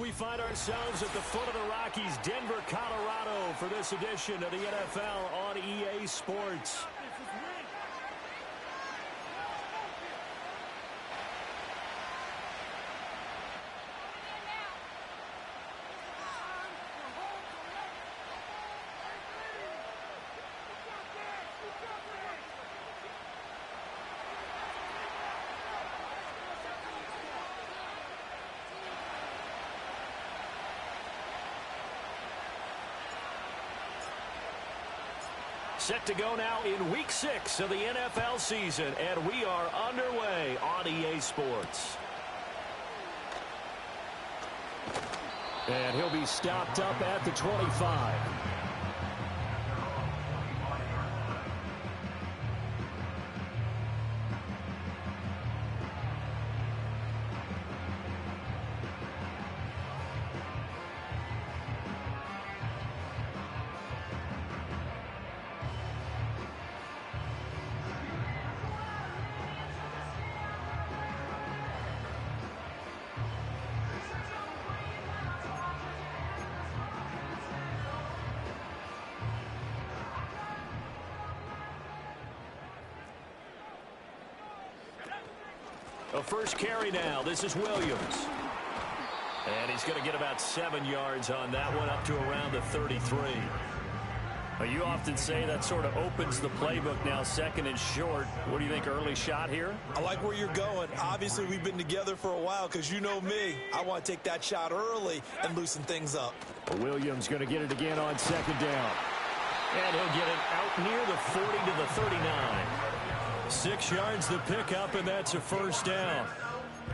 We find ourselves at the foot of the Rockies, Denver, Colorado, for this edition of the NFL on EA Sports. Set to go now in Week 6 of the NFL season, and we are underway on EA Sports. And he'll be stopped up at the 25. A first carry now. This is Williams. And he's going to get about 7 yards on that one, up to around the 33. Well, you often say that sort of opens the playbook now, second and short. What do you think, early shot here? I like where you're going. Obviously, we've been together for a while because you know me. I want to take that shot early and loosen things up. Williams going to get it again on second down. And he'll get it out near the 40 to the 39. 6 yards the pickup, and that's a first down.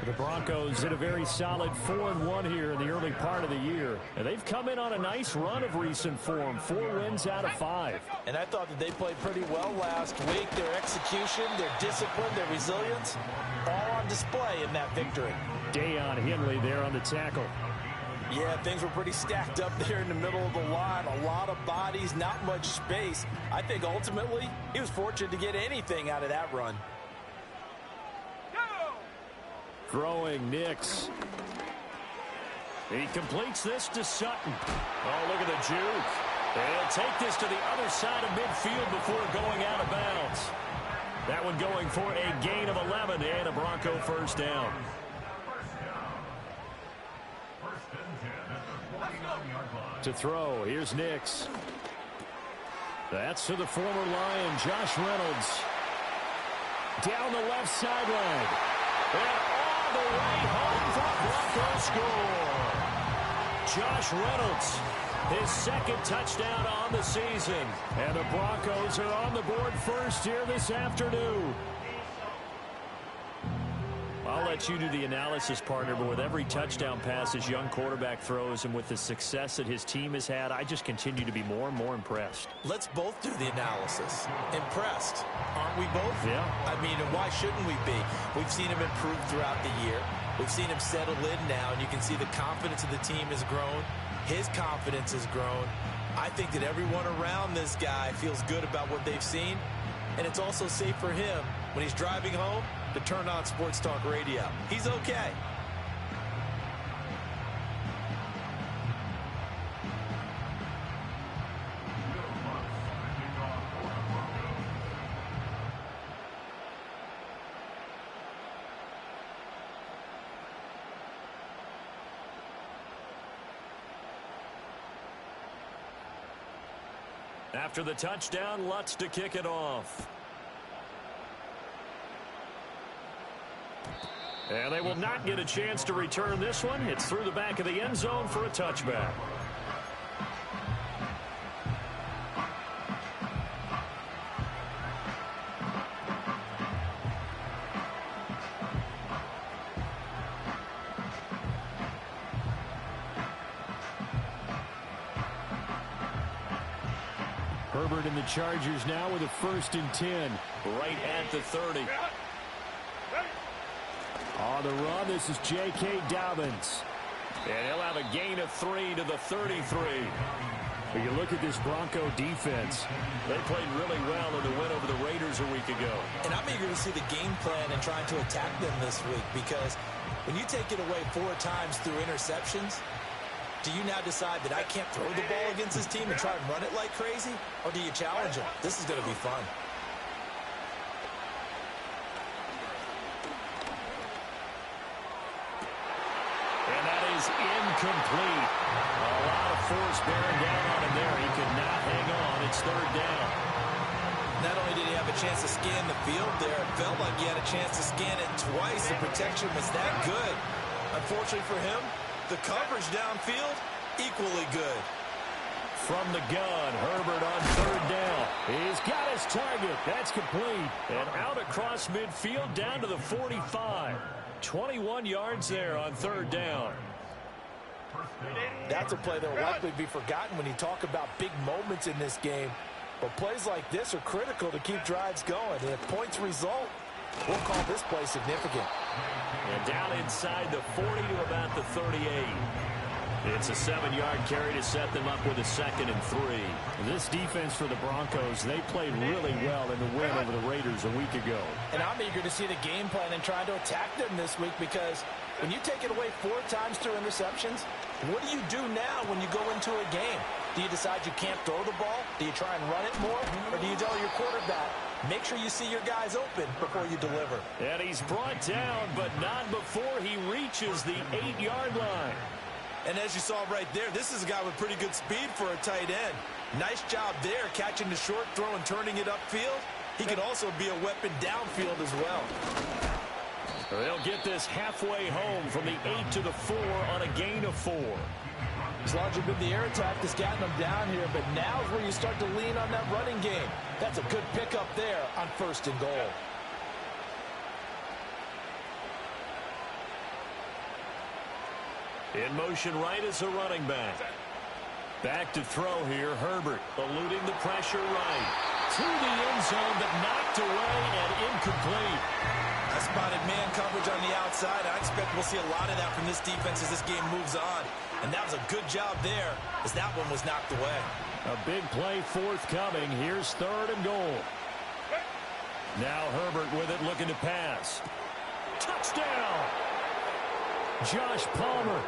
The Broncos in a very solid 4-1 here in the early part of the year. And they've come in on a nice run of recent form. 4 wins out of 5. And I thought that they played pretty well last week. Their execution, their discipline, their resilience, all on display in that victory. Deion Henley there on the tackle. Yeah, things were pretty stacked up there in the middle of the line. A lot of bodies, not much space. I think ultimately he was fortunate to get anything out of that run. Throwing Nix. He completes this to Sutton. Oh, look at the juke. They'll take this to the other side of midfield before going out of bounds. That one going for a gain of 11 and a Bronco first down. To throw, here's Nix. That's to the former Lion, Josh Reynolds. Down the left sideline. And all the way home for Bronco score. Josh Reynolds, his second touchdown on the season. And the Broncos are on the board first here this afternoon. I'll let you do the analysis, partner, but with every touchdown pass his young quarterback throws and with the success that his team has had, I just continue to be more and more impressed. Let's both do the analysis. Impressed, aren't we both? Yeah. I mean, why shouldn't we be? We've seen him improve throughout the year. We've seen him settle in now, and you can see the confidence of the team has grown. His confidence has grown. I think that everyone around this guy feels good about what they've seen, and it's also safe for him when he's driving home to turn on Sports Talk Radio. He's okay. After the touchdown, Lutz to kick it off. And they will not get a chance to return this one. It's through the back of the end zone for a touchback. Herbert and the Chargers now with a 1st and 10. Right at the 30. On the run, this is J.K. Dobbins. And he'll have a gain of 3 to the 33. But you look at this Bronco defense. They played really well in the win over the Raiders a week ago. And I'm eager to see the game plan and trying to attack them this week, because when you take it away 4 times through interceptions, do you now decide that I can't throw the ball against this team and try and run it like crazy? Or do you challenge them? This is going to be fun. And that is incomplete. A lot of force bearing down on him there. He could not hang on. It's 3rd down. Not only did he have a chance to scan the field there, it felt like he had a chance to scan it twice. The protection was that good. Unfortunately for him, the coverage downfield, equally good. From the gun, Herbert on 3rd down. He's got his target. That's complete. And out across midfield down to the 45. 21 yards there on 3rd down. That's a play that will likely be forgotten when you talk about big moments in this game. But plays like this are critical to keep drives going. And if points result, we'll call this play significant. And down inside the 40 to about the 38. It's a 7-yard carry to set them up with a 2nd and 3. This defense for the Broncos, they played really well in the win over the Raiders a week ago. And I'm eager to see the game plan and trying to attack them this week, because when you take it away 4 times through interceptions, what do you do now when you go into a game? Do you decide you can't throw the ball? Do you try and run it more? Or do you tell your quarterback, make sure you see your guys open before you deliver? And he's brought down, but not before he reaches the 8-yard line. And as you saw right there, this is a guy with pretty good speed for a tight end. Nice job there, catching the short throw and turning it upfield. He can also be a weapon downfield as well. They'll get this halfway home from the 8 to the 4 on a gain of 4. It's largely been the air attack that's gotten them down here, but now is where you start to lean on that running game. That's a good pickup there on 1st and goal. In motion right is a running back. Back to throw here, Herbert, eluding the pressure right. To the end zone, but knocked away and incomplete. I spotted man coverage on the outside. I expect we'll see a lot of that from this defense as this game moves on. And that was a good job there, as that one was knocked away. A big play forthcoming. Here's 3rd and goal. Now Herbert with it, looking to pass. Touchdown! Josh Palmer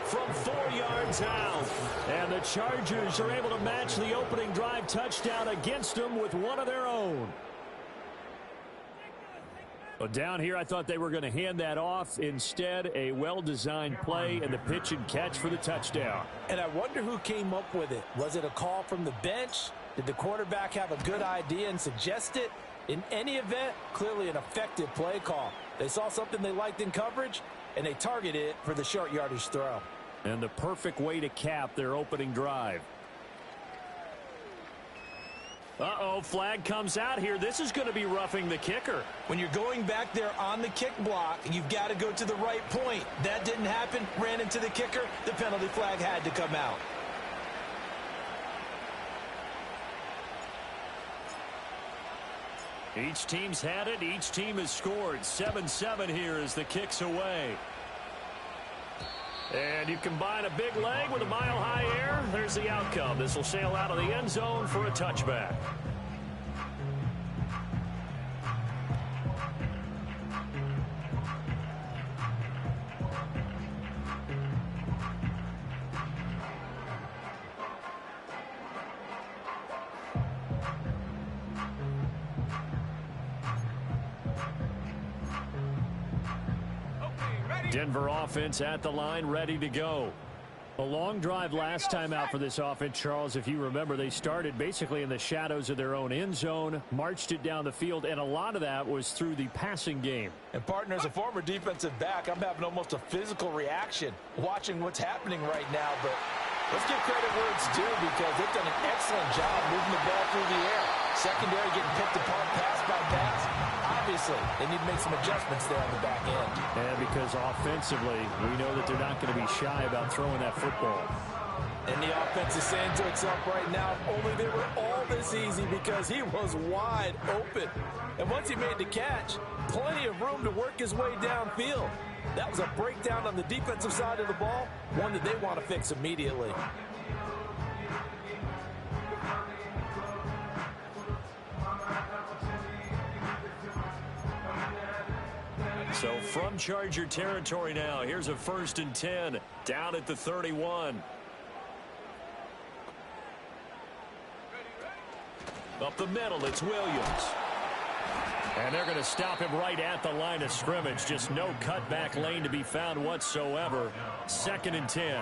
from 4 yards out. And the Chargers are able to match the opening drive touchdown against them with one of their own. Well, down here, I thought they were going to hand that off. Instead, a well-designed play and the pitch and catch for the touchdown. And I wonder who came up with it. Was it a call from the bench? Did the quarterback have a good idea and suggest it? In any event, clearly an effective play call. They saw something they liked in coverage, and they targeted it for the short yardage throw. And the perfect way to cap their opening drive. Uh-oh, flag comes out here. This is going to be roughing the kicker. When you're going back there on the kick block, you've got to go to the right point. That didn't happen. Ran into the kicker. The penalty flag had to come out. Each team's had it. Each team has scored. 7-7 here as the kick's away. And you combine a big leg with a mile-high air. There's the outcome. This will sail out of the end zone for a touchback. Denver offense at the line, ready to go. A long drive last time out for this offense, Charles. If you remember, they started basically in the shadows of their own end zone, marched it down the field, and a lot of that was through the passing game. And, partner, as a former defensive back, I'm having almost a physical reaction watching what's happening right now. But let's give credit where it's due, because they've done an excellent job moving the ball through the air. Secondary getting picked apart pass by pass. Obviously, they need to make some adjustments there on the back end. And because offensively, we know that they're not going to be shy about throwing that football. And the offense is saying to itself right now, if only they were all this easy, because he was wide open. And once he made the catch, plenty of room to work his way downfield. That was a breakdown on the defensive side of the ball, one that they want to fix immediately. So from Charger territory now, here's a 1st and 10 down at the 31. Up the middle, it's Williams. And they're going to stop him right at the line of scrimmage. Just no cutback lane to be found whatsoever. 2nd and 10.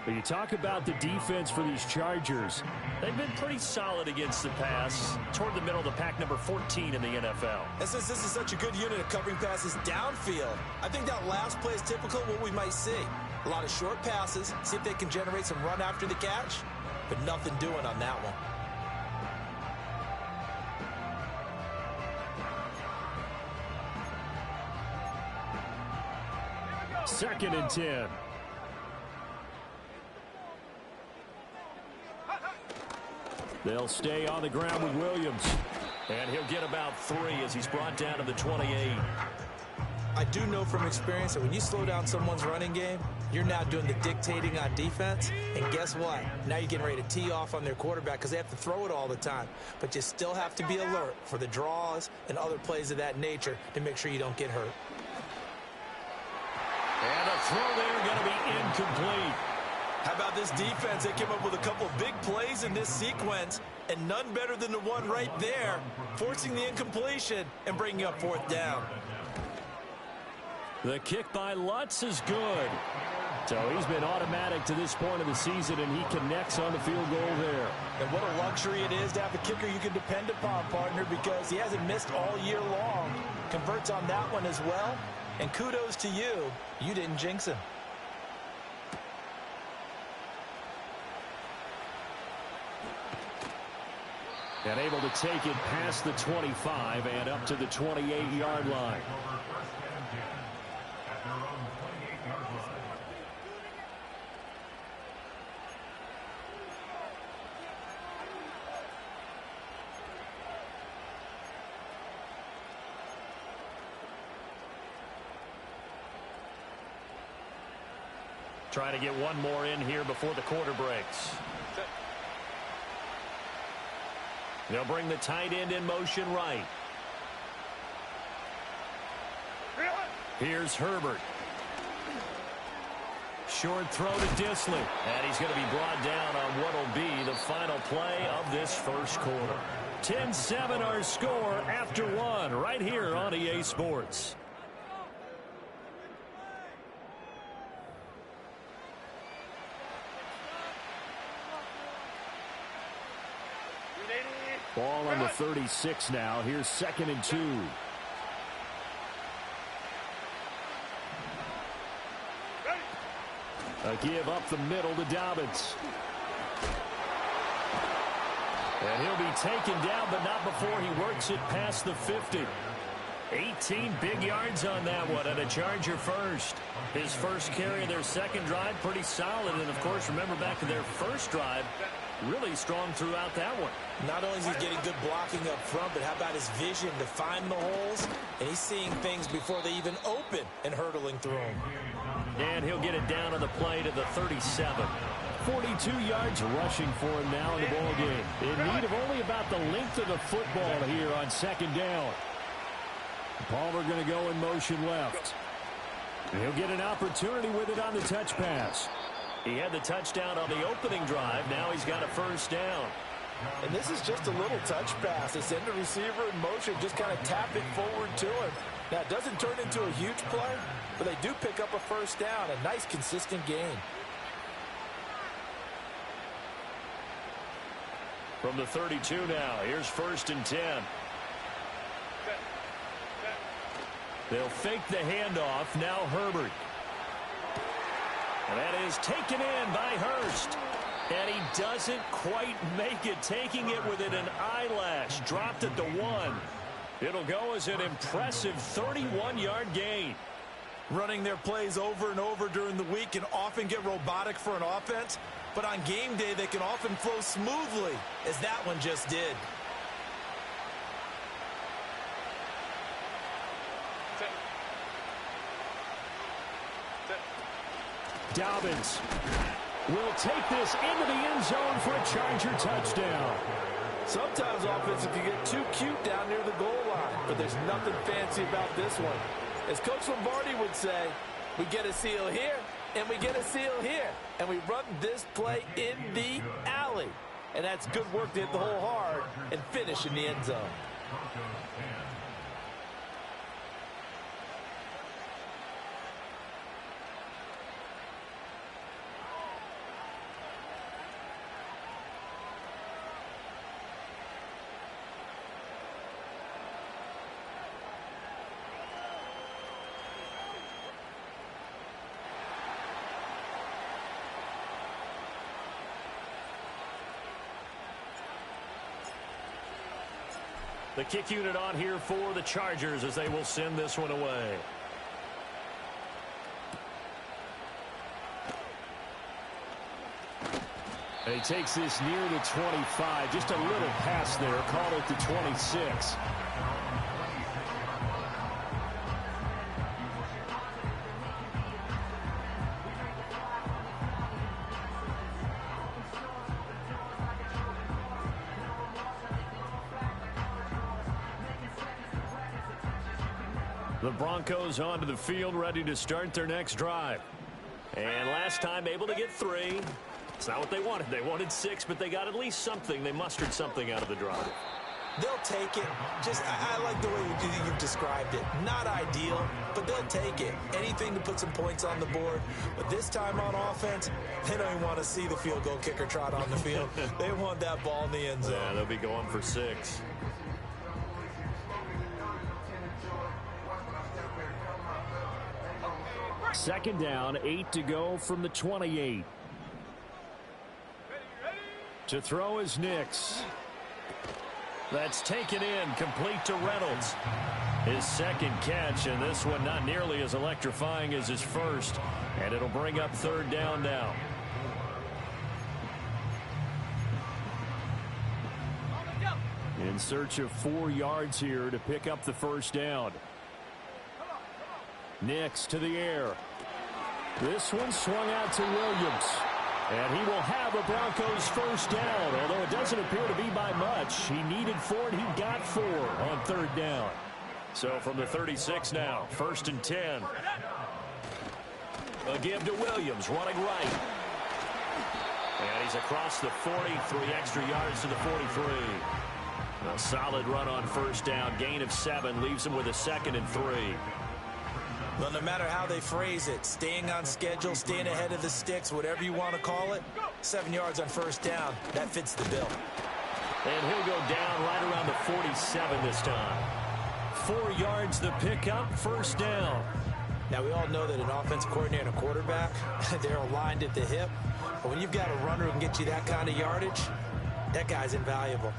But you talk about the defense for these Chargers. They've been pretty solid against the pass. Toward the middle of the pack, number 14 in the NFL. And since this is such a good unit of covering passes downfield, I think that last play is typical of what we might see. A lot of short passes, see if they can generate some run after the catch, but nothing doing on that one. 2nd and 10. They'll stay on the ground with Williams. And he'll get about 3 as he's brought down to the 28. I do know from experience that when you slow down someone's running game, you're now doing the dictating on defense. And guess what? Now you're getting ready to tee off on their quarterback because they have to throw it all the time. But you still have to be alert for the draws and other plays of that nature to make sure you don't get hurt. And a throw there going to be incomplete. How about this defense? They came up with a couple of big plays in this sequence, and none better than the one right there, forcing the incompletion and bringing up 4th down. The kick by Lutz is good. So he's been automatic to this point of the season, and he connects on the field goal there. And what a luxury it is to have a kicker you can depend upon, partner, because he hasn't missed all year long. Converts on that one as well. And kudos to you. You didn't jinx him. And able to take it past the 25 and up to the 28-yard line. Trying to get one more in here before the quarter breaks. They'll bring the tight end in motion right. Here's Herbert. Short throw to Disley. And he's going to be brought down on what will be the final play of this first quarter. 10-7 our score after 1 right here on EA Sports. Ball on the 36 now. Here's 2nd and 2. A give up the middle to Dobbins. And he'll be taken down, but not before he works it past the 50. 18 big yards on that one, and a Charger first. His first carry of their second drive, pretty solid. And, of course, remember back to their first drive, really strong throughout that one. Not only is he getting good blocking up front, but how about his vision to find the holes? And he's seeing things before they even open and hurdling through them. And he'll get it down on the play to the 37. 42 yards rushing for him now in the ball game. In need of only about the length of the football here on 2nd down. Palmer going to go in motion left. He'll get an opportunity with it on the touch pass. He had the touchdown on the opening drive. Now he's got a first down. And this is just a little touch pass. They send the receiver in motion, just kind of tap it forward to him. Now, it doesn't turn into a huge play, but they do pick up a first down. A nice, consistent gain. From the 32 now, here's 1st and 10. They'll fake the handoff. Now Herbert. And that is taken in by Hurst. And he doesn't quite make it, taking it within an eyelash. Dropped at the 1. It'll go as an impressive 31-yard gain. Running their plays over and over during the week can often get robotic for an offense, but on game day they can often flow smoothly, as that one just did. Dobbins will take this into the end zone for a Charger touchdown. Sometimes offenses can get too cute down near the goal line, but there's nothing fancy about this one. As Coach Lombardi would say, we get a seal here, and we get a seal here. And we run this play in the alley. And that's good work to hit the hole hard and finish in the end zone. The kick unit on here for the Chargers as they will send this one away. And he takes this near the 25. Just a little pass there. Called it the 26. The Broncos onto the field, ready to start their next drive. And last time able to get 3. It's not what they wanted. They wanted 6, but they got at least something. They mustered something out of the drive. They'll take it. I like the way you've described it. Not ideal, but they'll take it. Anything to put some points on the board. But this time on offense, they don't even want to see the field goal kicker trot on the field. They want that ball in the end zone. Yeah, they'll be going for 6. Second down, 8 to go from the 28. To throw is Nix. That's taken in, complete to Reynolds. His second catch, and this one not nearly as electrifying as his first. And it'll bring up third down now. In search of 4 yards here to pick up the first down. Nix to the air. This one swung out to Williams. And he will have a Broncos first down, although it doesn't appear to be by much. He needed 4, and he got 4 on third down. So from the 36 now, 1st and 10. A give to Williams, running right. And he's across the 40, 3 extra yards to the 43. A solid run on first down, gain of 7, leaves him with a 2nd and 3. Well, no matter how they phrase it, staying on schedule, staying ahead of the sticks, whatever you want to call it, 7 yards on first down, that fits the bill. And he'll go down right around the 47 this time. 4 yards the pickup, first down. Now, we all know that an offensive coordinator and a quarterback, they're aligned at the hip. But when you've got a runner who can get you that kind of yardage, that guy's invaluable.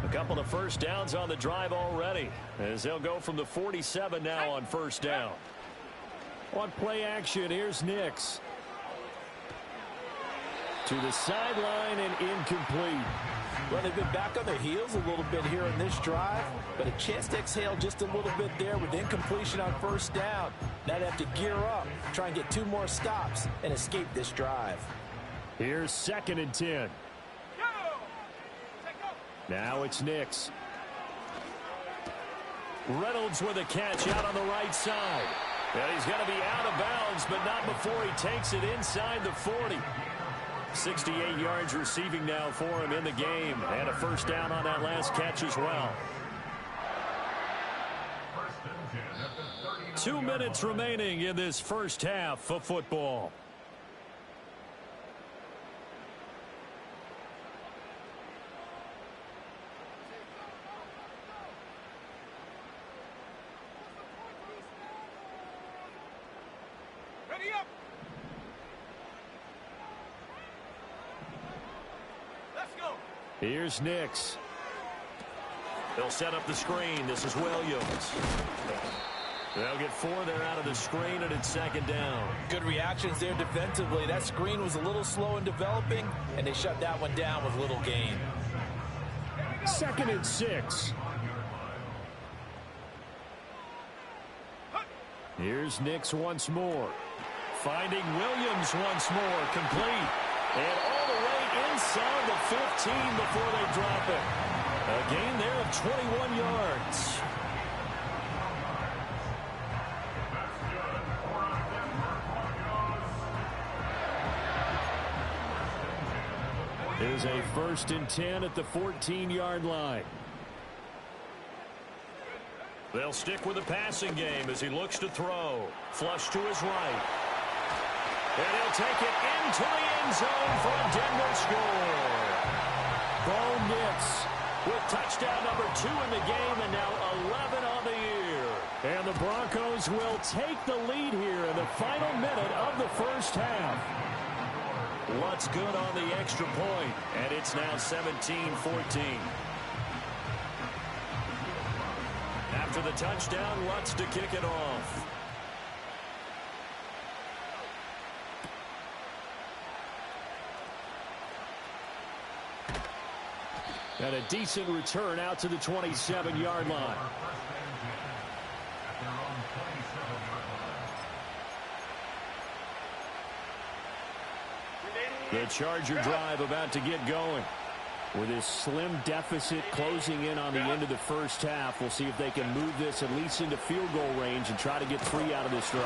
A couple of first downs on the drive already, as they'll go from the 47 now on first down. On play action, here's Nix. To the sideline and incomplete. Well, they've been back on their heels a little bit here in this drive, but a chance to exhale just a little bit there with incompletion on first down. Now they have to gear up, try and get 2 more stops, and escape this drive. Here's 2nd and 10. Now it's Nix. Reynolds with a catch out on the right side. And he's going to be out of bounds, but not before he takes it inside the 40. 68 yards receiving now for him in the game. And a first down on that last catch as well. 2 minutes remaining in this first half of football. Here's Nix. They'll set up the screen. This is Williams. They'll get 4 there out of the screen, and it's 2nd down. Good reactions there defensively. That screen was a little slow in developing, and they shut that one down with little gain. 2nd and 6. Here's Nix once more. Finding Williams once more. Complete. And all the way inside the 15 before they drop it. A gain there of 21 yards. Here's a 1st and 10 at the 14-yard line. They'll stick with the passing game as he looks to throw. Flush to his right. And he'll take it into the end zone for a Denver score. Bo Nix with touchdown number 2 in the game and now 11 on the year. And the Broncos will take the lead here in the final minute of the first half. What's good on the extra point, and it's now 17-14. After the touchdown, Lutz to kick it off. And a decent return out to the 27-yard line. The Charger drive about to get going. With this slim deficit closing in on the end of the first half, we'll see if they can move this at least into field goal range and try to get 3 out of this drive.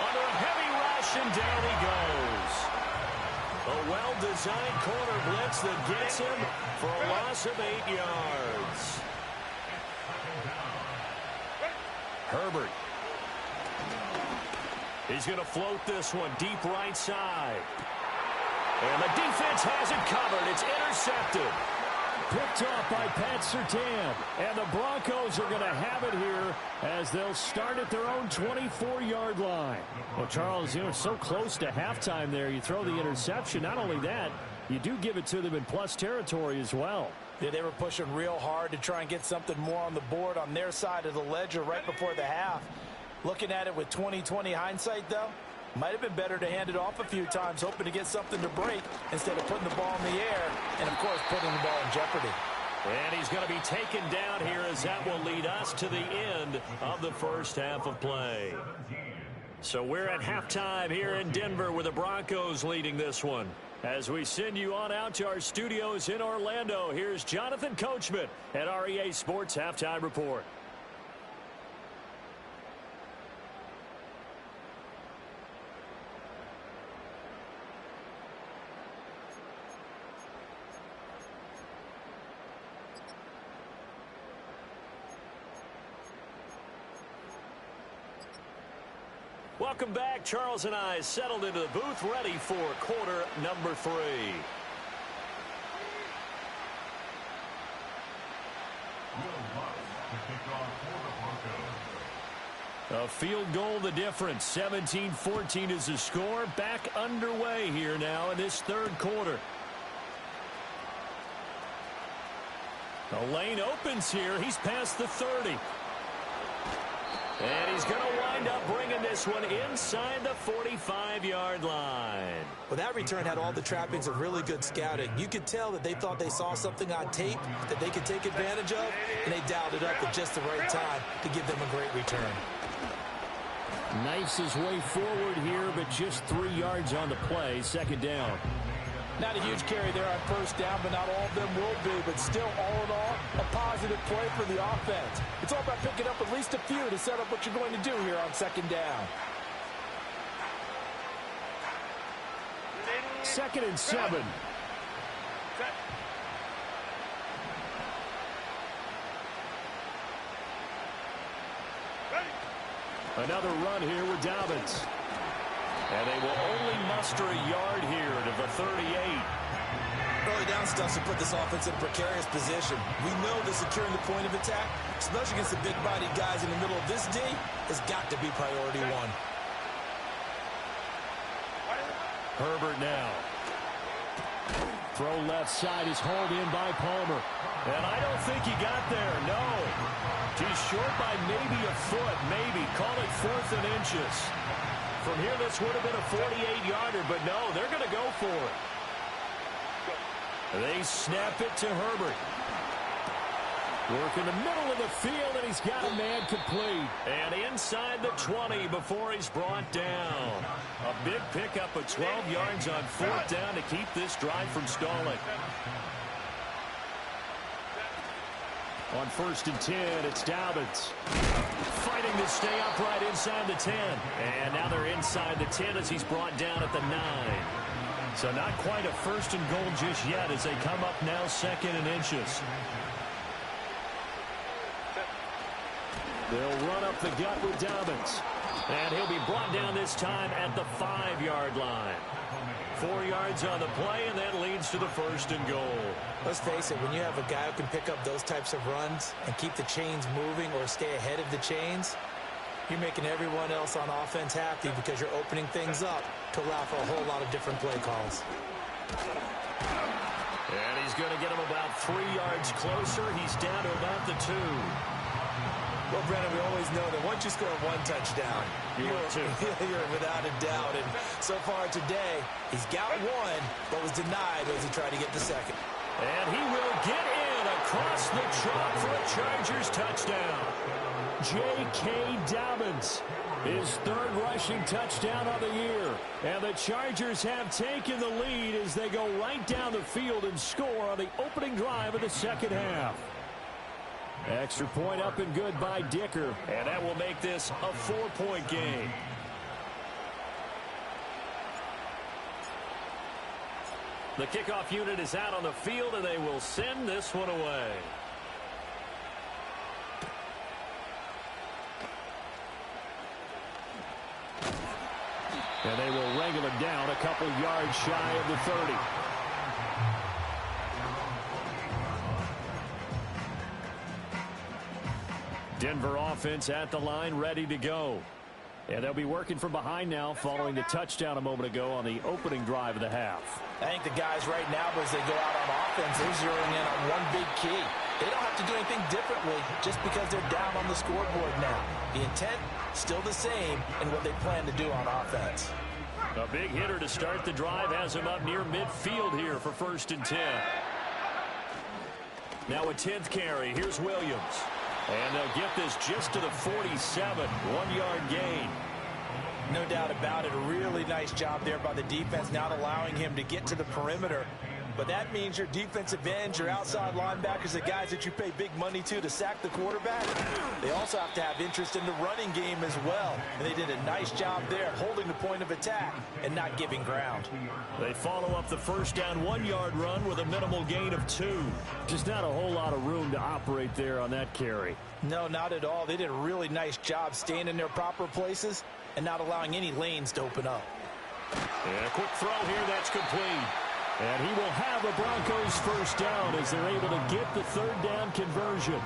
Under a heavy rush, and down he goes. A well-designed corner blitz that gets him for a loss of 8 yards. Herbert. He's going to float this one deep right side. And the defense has it covered. It's intercepted. Picked off by Pat Surtain. And the Broncos are going to have it here as they'll start at their own 24-yard line. Well, Charles, so close to halftime there. You throw the interception. Not only that, you do give it to them in plus territory as well. Yeah, they were pushing real hard to try and get something more on the board on their side of the ledger right before the half. Looking at it with 20/20 hindsight, though, might have been better to hand it off a few times, hoping to get something to break instead of putting the ball in the air and, of course, putting the ball in jeopardy. And he's going to be taken down here as that will lead us to the end of the first half of play. So we're at halftime here in Denver with the Broncos leading this one. As we send you on out to our studios in Orlando, here's Jonathan Coachman at REA Sports Halftime Report. Welcome back. Charles and I settled into the booth, ready for quarter number 3. A field goal the difference. 17-14 is the score. Back underway here now in this third quarter. The lane opens here. He's past the 30. And he's going to wind up bringing this one inside the 45-yard line. Well, that return had all the trappings of really good scouting. You could tell that they thought they saw something on tape that they could take advantage of, and they dialed it up at just the right time to give them a great return. Knifes his way forward here, but just 3 yards on the play. Second down. Not a huge carry there on first down, but not all of them will be. But still, all in all, a positive play for the offense. It's all about picking up at least a few to set up what you're going to do here on second down. 2nd and 7. Another run here with Dobbins. And they will only muster a yard here to the 38. Early down stuff to put this offense in a precarious position. We know that securing the point of attack, especially against the big-bodied guys in the middle of this D, has got to be priority 1. Herbert now. Throw left side is hauled in by Palmer. And I don't think he got there, no. He's short by maybe a foot, maybe. Call it 4th and inches. From here, this would have been a 48-yarder, but no, they're going to go for it. They snap it to Herbert. Working the middle of the field, and he's got a man complete. And inside the 20 before he's brought down. A big pickup of 12 yards on 4th down to keep this drive from stalling. On 1st and 10, it's Dobbins. Fighting to stay upright inside the 10. And now they're inside the 10 as he's brought down at the 9. So not quite a 1st and goal just yet as they come up now 2nd and inches. They'll run up the gut with Dobbins. And he'll be brought down this time at the 5-yard line. 4 yards on the play, and that leads to the 1st and goal. Let's face it, when you have a guy who can pick up those types of runs and keep the chains moving or stay ahead of the chains, you're making everyone else on offense happy because you're opening things up to allow for a whole lot of different play calls. And he's going to get him about 3 yards closer. He's down to about the 2. Well, Brennan, we always know that once you score one touchdown, you're without a doubt. And so far today, he's got one, but was denied as he tried to get the second. And he will get in across the chalk for a Chargers touchdown. J.K. Dobbins, his 3rd rushing touchdown of the year. And the Chargers have taken the lead as they go right down the field and score on the opening drive of the 2nd half. Extra point up and good by Dicker. And that will make this a 4-point game. The kickoff unit is out on the field, and they will send this one away. And they will wrangle him down a couple yards shy of the 30. Denver offense at the line, ready to go. And they'll be working from behind now following the touchdown a moment ago on the opening drive of the half. I think the guys right now, as they go out on offense, they're zeroing in on one big key. They don't have to do anything differently just because they're down on the scoreboard now. The intent, still the same in what they plan to do on offense. A big hitter to start the drive has him up near midfield here for 1st and 10. Now a 10th carry. Here's Williams. And they'll get this just to the 47, 1-yard gain. No doubt about it. A really nice job there by the defense, not allowing him to get to the perimeter. But that means your defensive ends, your outside linebackers, the guys that you pay big money to sack the quarterback, they also have to have interest in the running game as well. And they did a nice job there, holding the point of attack and not giving ground. They follow up the 1st down 1-yard run with a minimal gain of 2. Just not a whole lot of room to operate there on that carry. No, not at all. They did a really nice job staying in their proper places and not allowing any lanes to open up. And a quick throw here that's complete. And he will have the Broncos 1st down as they're able to get the 3rd down conversion.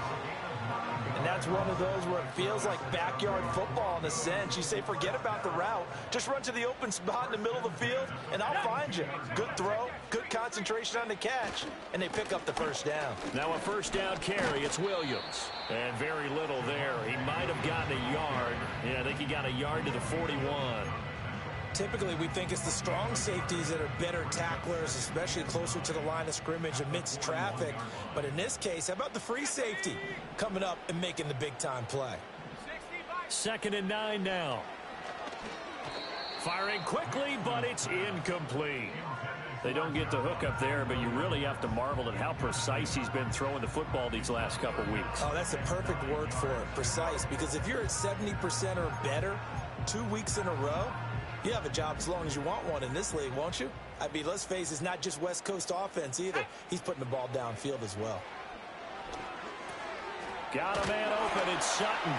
And that's one of those where it feels like backyard football in a sense. You say, forget about the route. Just run to the open spot in the middle of the field, and I'll find you. Good throw, good concentration on the catch, and they pick up the 1st down. Now a 1st down carry. It's Williams. And very little there. He might have gotten a yard. Yeah, I think he got a yard to the 41. Typically, we think it's the strong safeties that are better tacklers, especially closer to the line of scrimmage amidst traffic. But in this case, how about the free safety coming up and making the big-time play? 2nd and 9 now. Firing quickly, but it's incomplete. They don't get the hook up there, but you really have to marvel at how precise he's been throwing the football these last couple weeks. Oh, that's the perfect word for it, precise. Because if you're at 70% or better 2 weeks in a row, you have a job as long as you want one in this league, won't you? I mean, let's face it, it's not just West Coast offense either. He's putting the ball downfield as well. Got a man open. It's Sutton.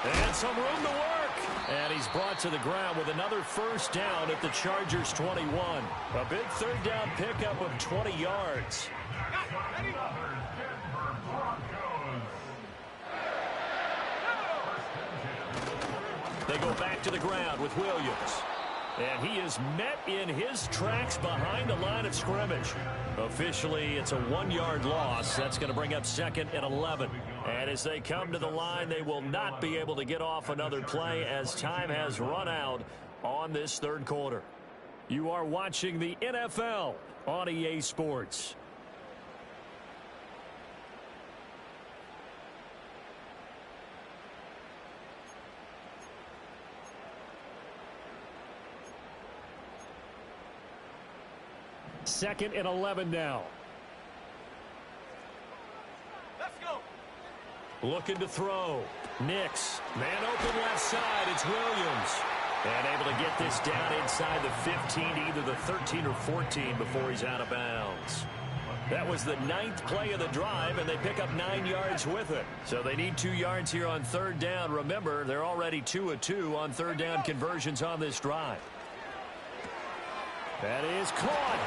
And some room to work. And he's brought to the ground with another 1st down at the Chargers 21. A big 3rd down pickup of 20 yards. They go back to the ground with Williams. And he is met in his tracks behind the line of scrimmage. Officially, it's a 1-yard loss. That's going to bring up 2nd and 11. And as they come to the line, they will not be able to get off another play as time has run out on this 3rd quarter. You are watching the NFL on EA Sports. 2nd and 11 now. Let's go. Looking to throw. Nix. Man open left side. It's Williams. And able to get this down inside the 15, either the 13 or 14 before he's out of bounds. That was the 9th play of the drive, and they pick up 9 yards with it. So they need 2 yards here on 3rd down. Remember, they're already 2 of 2 on 3rd down conversions on this drive. That is caught.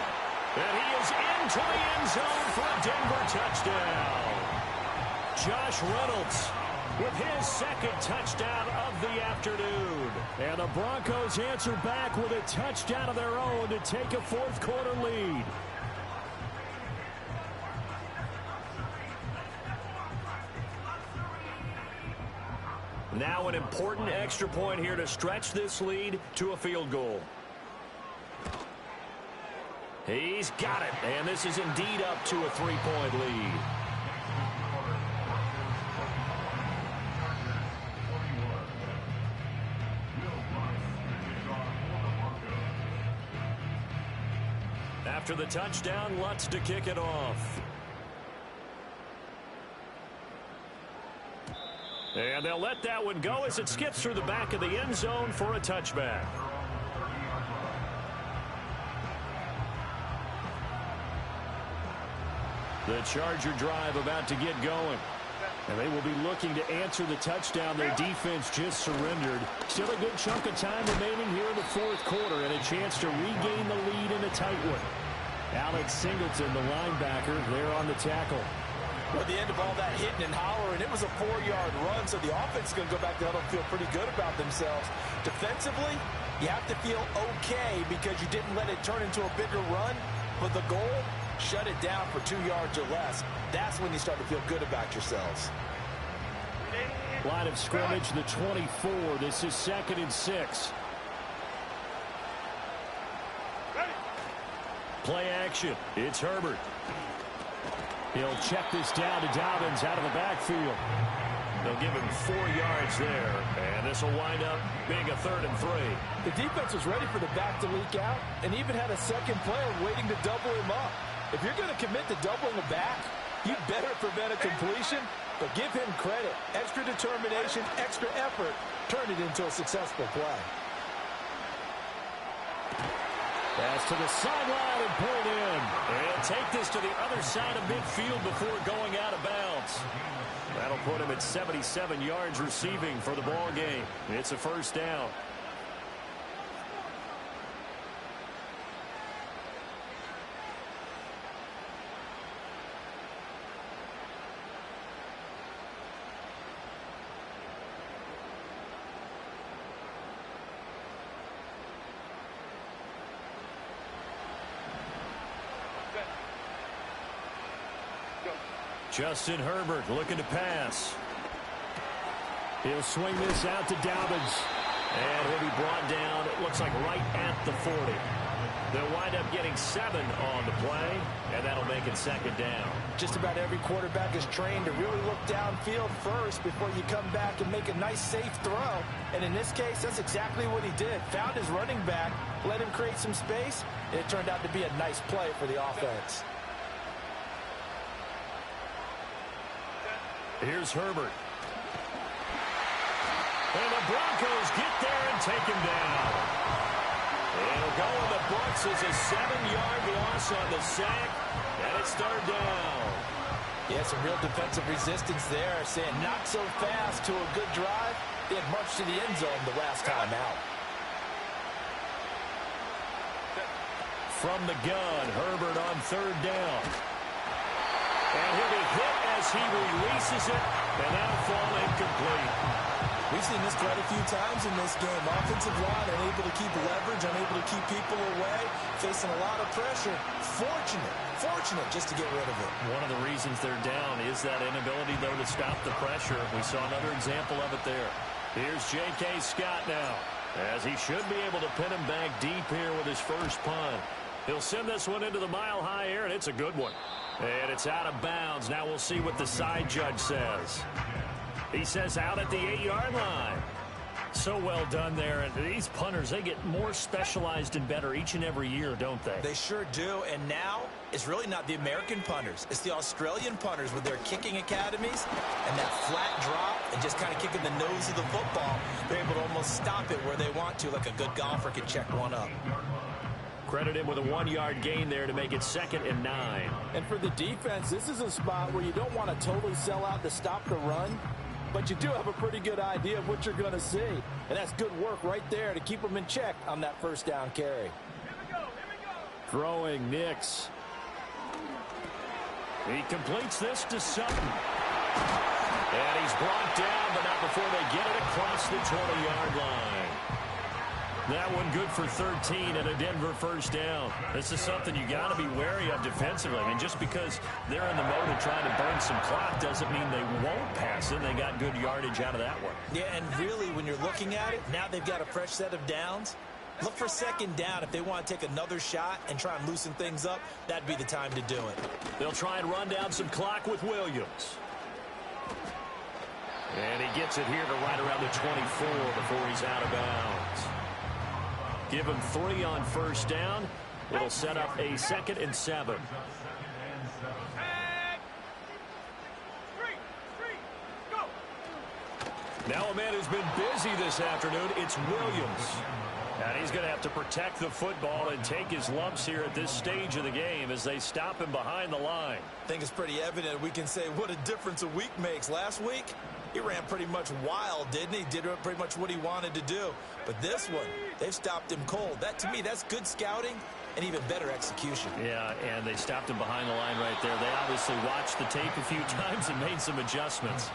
And he is into the end zone for a Denver touchdown. Josh Reynolds with his 2nd touchdown of the afternoon. And the Broncos answer back with a touchdown of their own to take a 4th quarter lead. Now an important extra point here to stretch this lead to a field goal. He's got it, and this is indeed up to a 3-point lead. After the touchdown, Lutz to kick it off. And they'll let that one go as it skips through the back of the end zone for a touchback. The Charger drive about to get going. And they will be looking to answer the touchdown their defense just surrendered. Still a good chunk of time remaining here in the 4th quarter and a chance to regain the lead in a tight one. Alex Singleton, the linebacker, there on the tackle. Well, at the end of all that hitting and hollering, it was a 4-yard run, so the offense is going to go back to huddle and feel pretty good about themselves. Defensively, you have to feel okay because you didn't let it turn into a bigger run, but the goal, shut it down for 2 yards or less. That's when you start to feel good about yourselves. Line of scrimmage, the 24. This is 2nd and 6. Play action. It's Herbert. He'll check this down to Dobbins out of the backfield. They'll give him 4 yards there, and this will wind up being a 3rd and 3. The defense was ready for the back to leak out and even had a second player waiting to double him up. If you're going to commit to doubling the back, you better prevent a completion, but give him credit. Extra determination, extra effort, turn it into a successful play. Pass to the sideline and pulled in. And take this to the other side of midfield before going out of bounds. That'll put him at 77 yards receiving for the ball game. It's a 1st down. Justin Herbert looking to pass. He'll swing this out to Dobbins. And he'll be brought down, it looks like right at the 40. They'll wind up getting 7 on the play, and that'll make it 2nd down. Just about every quarterback is trained to really look downfield first before you come back and make a nice, safe throw. And in this case, that's exactly what he did. Found his running back, let him create some space, and it turned out to be a nice play for the offense. Here's Herbert. And the Broncos get there and take him down. It'll go in the books as a 7-yard loss on the sack, and it's 3rd down. Yeah, some real defensive resistance there, saying not so fast to a good drive. They had marched to the end zone the last time out. From the gun, Herbert on 3rd down. And he'll be hit as he releases it, and that'll fall incomplete. We've seen this quite a few times in this game. Offensive line unable to keep leverage, unable to keep people away, facing a lot of pressure. Fortunate just to get rid of it. One of the reasons they're down is that inability, though, to stop the pressure. We saw another example of it there. Here's J.K. Scott now, as he should be able to pin him back deep here with his first punt. He'll send this one into the mile-high air, and it's a good one. And it's out of bounds. Now we'll see what the side judge says. He says out at the 8-yard line. So well done there. And these punters, they get more specialized and better each and every year, don't they? They sure do. And now it's really not the American punters. It's the Australian punters with their kicking academies and that flat drop and just kind of kicking the nose of the football. They're able to almost stop it where they want to, like a good golfer can check one up. Credit him with a 1-yard gain there to make it 2nd and 9. And for the defense, this is a spot where you don't want to totally sell out to stop the run, but you do have a pretty good idea of what you're going to see. And that's good work right there to keep them in check on that first down carry. Throwing Nix. He completes this to Sutton. And he's brought down, but not before they get it across the 20-yard line. That one good for 13 and a Denver first down. This is something you got to be wary of defensively. I mean, just because they're in the mode of trying to burn some clock doesn't mean they won't pass it. They got good yardage out of that one. Yeah, and really, when you're looking at it, now they've got a fresh set of downs. Look for 2nd down. If they want to take another shot and try and loosen things up, that'd be the time to do it. They'll try and run down some clock with Williams. And he gets it here to right around the 24 before he's out of bounds. Give him 3 on first down. It'll set up a 2nd and 7. Now a man who's been busy this afternoon, it's Williams. And he's going to have to protect the football and take his lumps here at this stage of the game as they stop him behind the line. I think it's pretty evident. We can say what a difference a week makes. Last week, he ran pretty much wild, didn't he? Did pretty much what he wanted to do. But this one, they've stopped him cold. That, to me, that's good scouting and even better execution. Yeah, and they stopped him behind the line right there. They obviously watched the tape a few times and made some adjustments.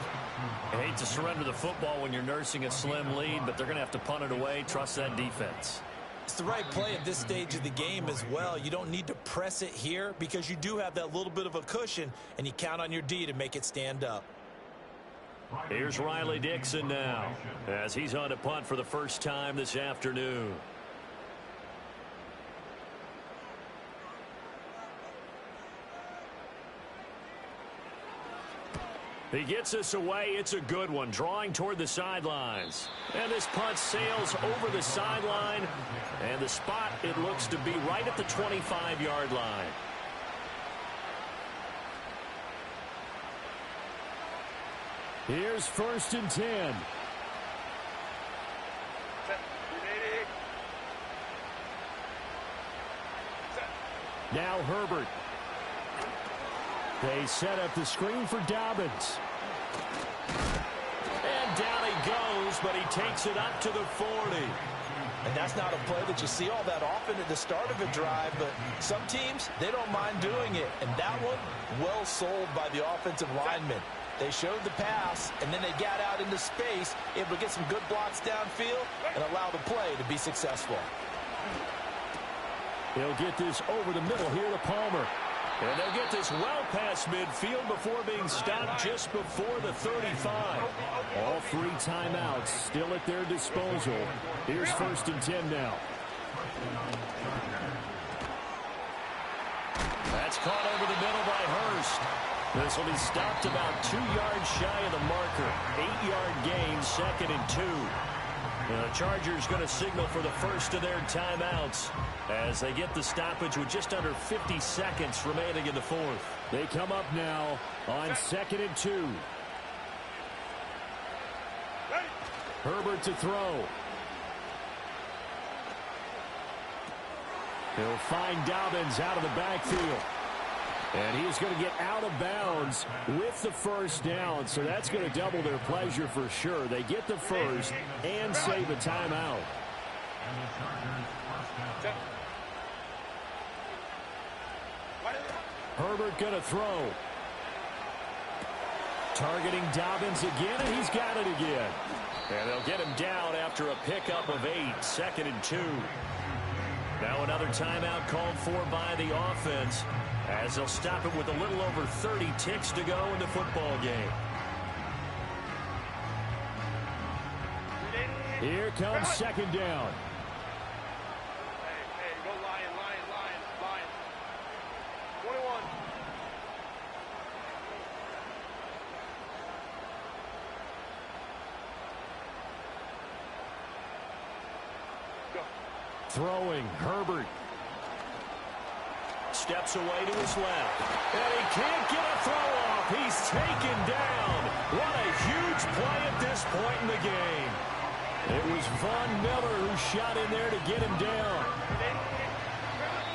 I hate to surrender the football when you're nursing a slim lead, but they're going to have to punt it away. Trust that defense. It's the right play at this stage of the game as well. You don't need to press it here because you do have that little bit of a cushion, and you count on your D to make it stand up. Here's Riley Dixon now as he's on to punt for the first time this afternoon. He gets us away. It's a good one, drawing toward the sidelines. And this punt sails over the sideline. And the spot, it looks to be right at the 25-yard line. Here's 1st and 10. Now Herbert. They set up the screen for Dobbins. And down he goes, but he takes it up to the 40. And that's not a play that you see all that often at the start of a drive, but some teams, they don't mind doing it. And that one, well sold by the offensive lineman. They showed the pass, and then they got out into space, able to get some good blocks downfield and allow the play to be successful. They'll get this over the middle here to Palmer. And they'll get this well past midfield before being stopped just before the 35. All 3 timeouts still at their disposal. Here's 1st and 10 now. That's caught over the middle by Hurst. This will be stopped about 2 yards shy of the marker. 8-yard gain, 2nd and 2. The Chargers going to signal for the first of their timeouts as they get the stoppage with just under 50 seconds remaining in the 4th. They come up now on 2nd and 2. Herbert to throw. He'll find Dobbins out of the backfield. And he's going to get out of bounds with the first down, so that's going to double their pleasure for sure. They get the first and save a timeout. Herbert going to throw. Targeting Dobbins again, and he's got it again. And they'll get him down after a pickup of 8, 2nd and 2. Now another timeout called for by the offense, as they'll stop it with a little over 30 ticks to go in the football game. Here comes 2nd down. Hey, go Lion. 21. throwing. Herbert steps away to his left. And he can't get a throw off. He's taken down. What a huge play at this point in the game. It was Von Miller who shot in there to get him down.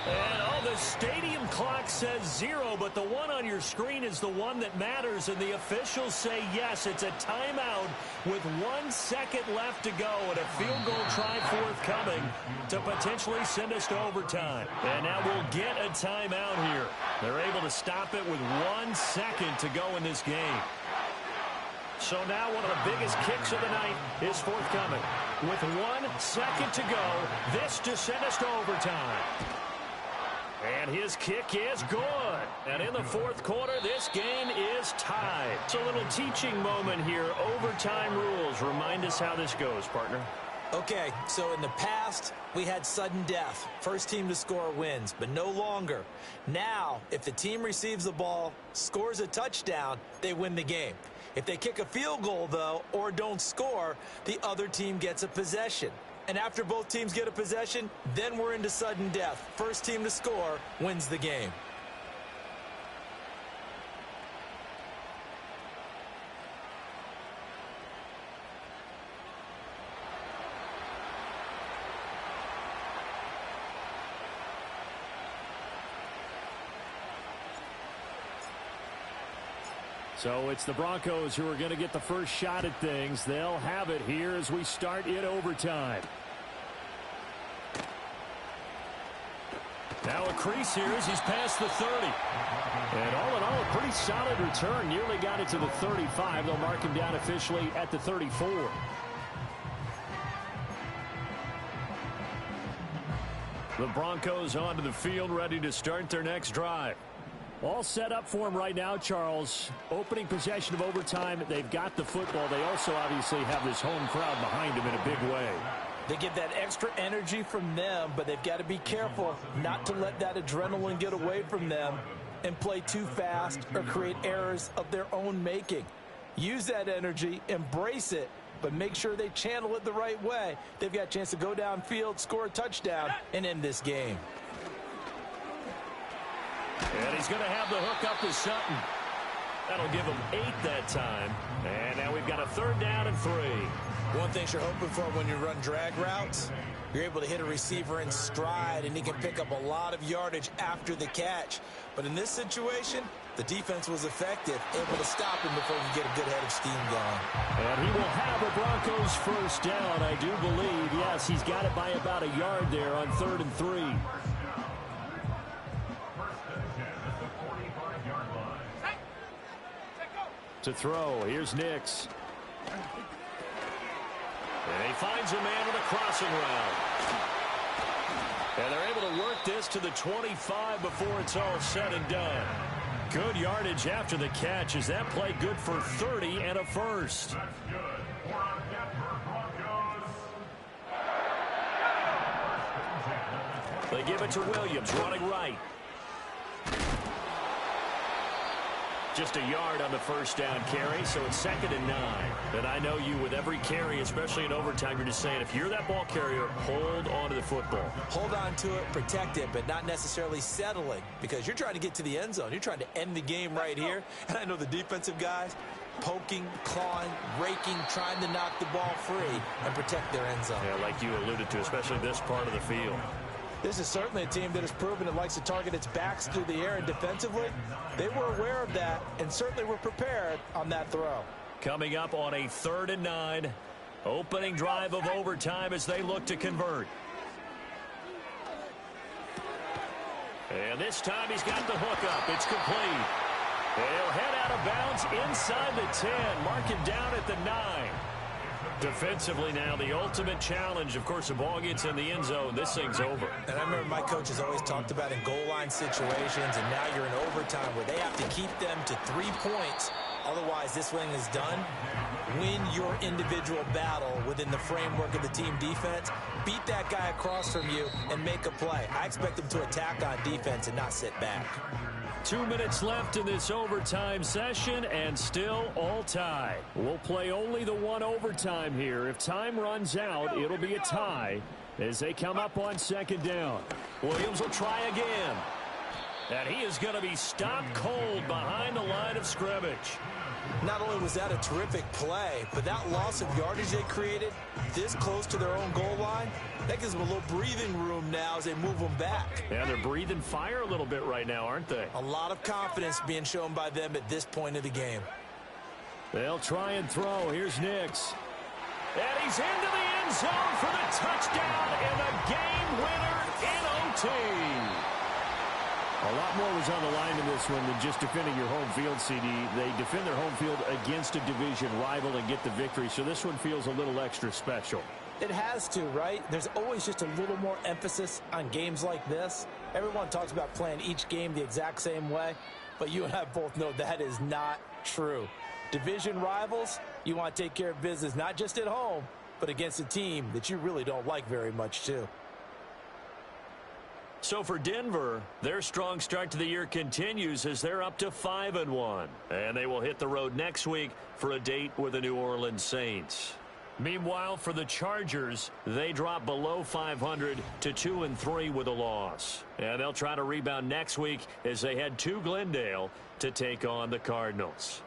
And the stadium clock says 0, but the one on your screen is the one that matters, and the officials say yes, it's a timeout with 1 second left to go and a field goal try forthcoming to potentially send us to overtime. And now we'll get a timeout here. They're able to stop it with 1 second to go in this game. So now one of the biggest kicks of the night is forthcoming. With 1 second to go, this to send us to overtime. And his kick is good. And in the fourth quarter, this game is tied. It's a little teaching moment here. Overtime rules. Remind us how this goes, partner. Okay, so in the past, we had sudden death. First team to score wins, but no longer. Now, if the team receives the ball, scores a touchdown, they win the game. If they kick a field goal, though, or don't score, the other team gets a possession. And after both teams get a possession, then we're into sudden death. First team to score wins the game. So it's the Broncos who are going to get the first shot at things. They'll have it here as we start in overtime. Now a crease here as he's past the 30. And all in all, a pretty solid return. Nearly got it to the 35. They'll mark him down officially at the 34. The Broncos onto the field, ready to start their next drive. All set up for him right now, Charles. Opening possession of overtime. They've got the football. They also obviously have this home crowd behind them in a big way. They get that extra energy from them, but they've got to be careful not to let that adrenaline get away from them and play too fast or create errors of their own making. Use that energy, embrace it, but make sure they channel it the right way. They've got a chance to go downfield, score a touchdown, and end this game. And he's going to have the hook up to Sutton. That'll give him 8 that time. And now we've got a 3rd down and 3. One thing you're hoping for when you run drag routes, you're able to hit a receiver in stride, and he can pick up a lot of yardage after the catch. But in this situation, the defense was effective, able to stop him before he get a good head of steam going. And he will have a Broncos first down, I do believe. Yes, he's got it by about a yard there on 3rd and 3. To throw, here's Nix. And he finds a man with a crossing route. And they're able to work this to the 25 before it's all said and done. Good yardage after the catch. Is that play good for 30 and a first? They give it to Williams, running right. Just a yard on the first down carry, so it's 2nd and 9. And I know you, with every carry, especially in overtime, you're just saying, if you're that ball carrier, hold on to the football. Hold on to it, protect it, but not necessarily settling, because you're trying to get to the end zone. You're trying to end the game right here. And I know the defensive guys poking, clawing, raking, trying to knock the ball free and protect their end zone. Yeah, like you alluded to, especially this part of the field. This is certainly a team that has proven it likes to target its backs through the air, and defensively, they were aware of that and certainly were prepared on that throw. Coming up on a 3rd and 9, opening drive of overtime as they look to convert. And this time he's got the hook up. It's complete. They'll head out of bounds inside the 10, mark him down at the 9. Defensively now, the ultimate challenge. Of course, the ball gets in the end zone. This thing's over. And I remember my coaches always talked about in goal line situations, and now you're in overtime where they have to keep them to 3 points. Otherwise, this thing is done. Win your individual battle within the framework of the team defense. Beat that guy across from you and make a play. I expect them to attack on defense and not sit back. 2 minutes left in this overtime session, and still all tied. We'll play only the one overtime here. If time runs out, it'll be a tie. as they come up on second down. Williams will try again. And he is going to be stopped cold behind the line of scrimmage. Not only was that a terrific play, but that loss of yardage they created this close to their own goal line, that gives them a little breathing room now as they move them back. Yeah, they're breathing fire a little bit right now, aren't they? A lot of confidence being shown by them at this point of the game. They'll try and throw. Here's Nix. And he's into the end zone for the touchdown and the game winner in OT. A lot more was on the line in this one than just defending your home field, CD. They defend their home field against a division rival and get the victory, so this one feels a little extra special. It has to, right? There's always just a little more emphasis on games like this. Everyone talks about playing each game the exact same way, but you and I both know that is not true. Division rivals, you want to take care of business not just at home, but against a team that you really don't like very much, too. So for Denver, their strong start to the year continues as they're up to 5-1. And they will hit the road next week for a date with the New Orleans Saints. Meanwhile, for the Chargers, they drop below 500 to 2-3 with a loss. And they'll try to rebound next week as they head to Glendale to take on the Cardinals.